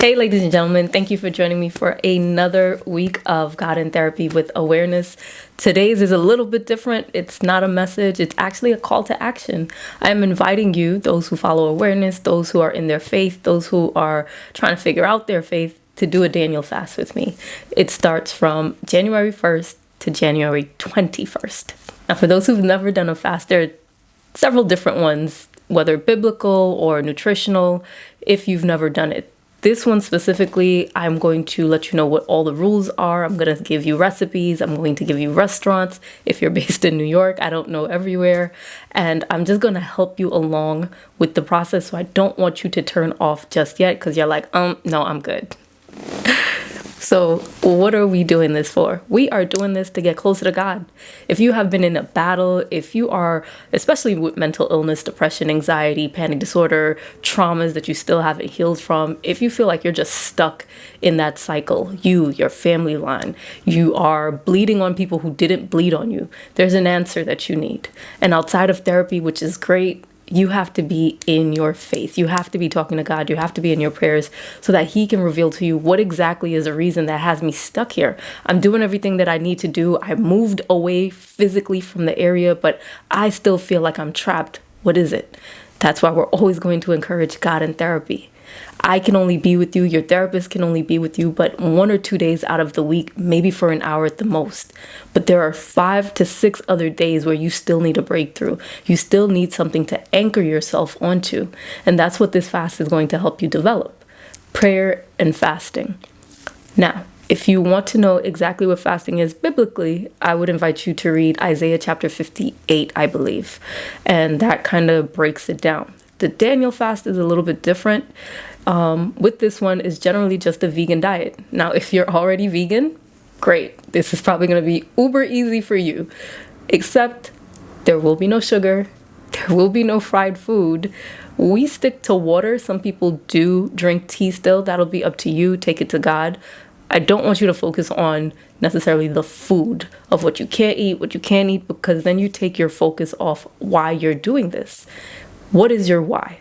Hey, ladies and gentlemen, thank you for joining me for another week of God in Therapy with Awareness. Today's is a little bit different. It's not a message, it's actually a call to action. I'm inviting you, those who follow awareness, those who are in their faith, those who are trying to figure out their faith, to do a Daniel fast with me. It starts from January 1st to January 21st. Now, for those who've never done a fast, there are several different ones, whether biblical or nutritional, if you've never done it. This one specifically, I'm going to let you know what all the rules are. I'm going to give you recipes. I'm going to give you restaurants. If you're based in New York, I don't know everywhere. And I'm just going to help you along with the process. So I don't want you to turn off just yet because you're like, no, I'm good. So what are we doing this for? We are doing this to get closer to God. If you have been in a battle, if you are, especially with mental illness, depression, anxiety, panic disorder, traumas that you still haven't healed from, if you feel like you're just stuck in that cycle, your family line, you are bleeding on people who didn't bleed on you, there's an answer that you need. And outside of therapy, which is great, you have to be in your faith. You have to be talking to God. You have to be in your prayers so that He can reveal to you what exactly is the reason that has me stuck here. I'm doing everything that I need to do. I moved away physically from the area, but I still feel like I'm trapped. What is it? That's why we're always going to encourage God in therapy. I can only be with you, your therapist can only be with you, but 1 or 2 days out of the week, maybe for an hour at the most. But there are 5 to 6 other days where you still need a breakthrough. You still need something to anchor yourself onto. And that's what this fast is going to help you develop. Prayer and fasting. Now, if you want to know exactly what fasting is biblically, I would invite you to read Isaiah chapter 58, I believe. And that kind of breaks it down. The Daniel fast is a little bit different. With this one is generally just a vegan diet. Now, if you're already vegan, great. This is probably going to be uber easy for you, except there will be no sugar. There will be no fried food. We stick to water. Some people do drink tea still. That'll be up to you. Take it to God. I don't want you to focus on necessarily the food of what you can't eat, what you can eat, because then you take your focus off why you're doing this. What is your why?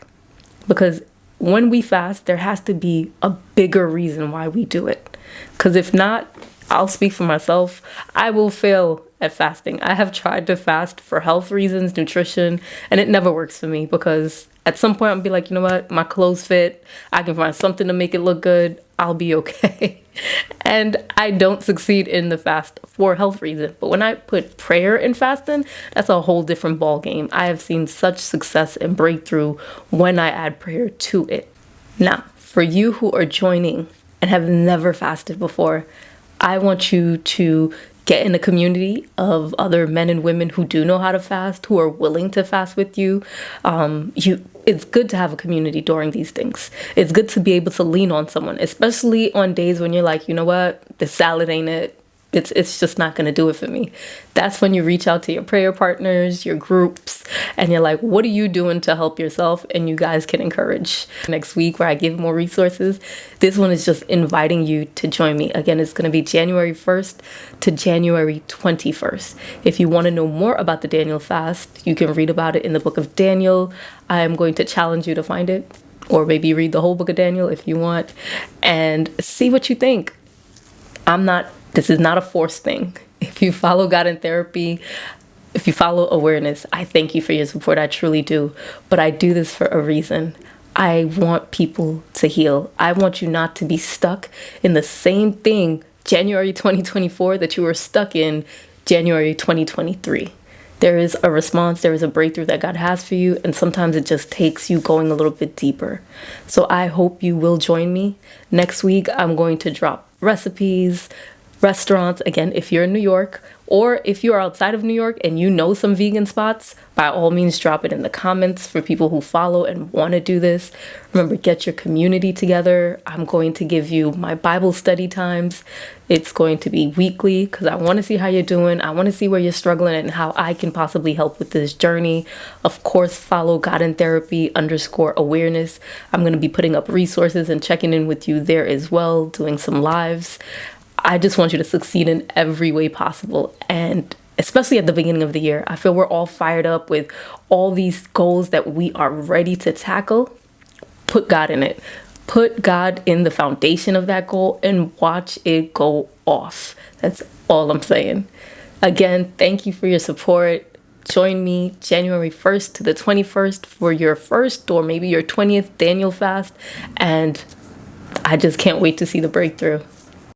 Because when we fast, there has to be a bigger reason why we do it. Because if not, I'll speak for myself, I will fail at fasting. I have tried to fast for health reasons, nutrition, and it never works for me because at some point I'll be like, you know what, my clothes fit, I can find something to make it look good, I'll be okay. And I don't succeed in the fast for health reasons. But when I put prayer in fasting, that's a whole different ball game. I have seen such success and breakthrough when I add prayer to it. Now, for you who are joining and have never fasted before, I want you to get in a community of other men and women who do know how to fast, who are willing to fast with you. It's good to have a community during these things. It's good to be able to lean on someone, especially on days when you're like, you know what, the salad ain't it. It's just not going to do it for me. That's when you reach out to your prayer partners, your groups, and you're like, what are you doing to help yourself? And you guys can encourage. Next week where I give more resources, this one is just inviting you to join me. Again, it's going to be January 1st to January 21st. If you want to know more about the Daniel fast, you can read about it in the book of Daniel. I am going to challenge you to find it, or maybe read the whole book of Daniel if you want, and see what you think. This is not a forced thing. If you follow God in therapy, if you follow awareness, I thank you for your support. I truly do. But I do this for a reason. I want people to heal. I want you not to be stuck in the same thing January 2024 that you were stuck in January 2023. There is a response, there is a breakthrough that God has for you, and sometimes it just takes you going a little bit deeper. So I hope you will join me. Next week, I'm going to drop recipes, restaurants. Again, if you're in New York, or if you're outside of New York and you know some vegan spots, by all means drop it in the comments for people who follow and want to do this. Remember, get your community together. I'm going to give you my Bible study times. It's going to be weekly because I want to see how you're doing. I want to see where you're struggling and how I can possibly help with this journey. Of course, follow God in Therapy _awareness. I'm going to be putting up resources and checking in with you there as well, doing some lives. I just want you to succeed in every way possible. And especially at the beginning of the year, I feel we're all fired up with all these goals that we are ready to tackle. Put God in it. Put God in the foundation of that goal and watch it go off. That's all I'm saying. Again, thank you for your support. Join me January 1st to the 21st for your first or maybe your 20th Daniel fast. And I just can't wait to see the breakthrough.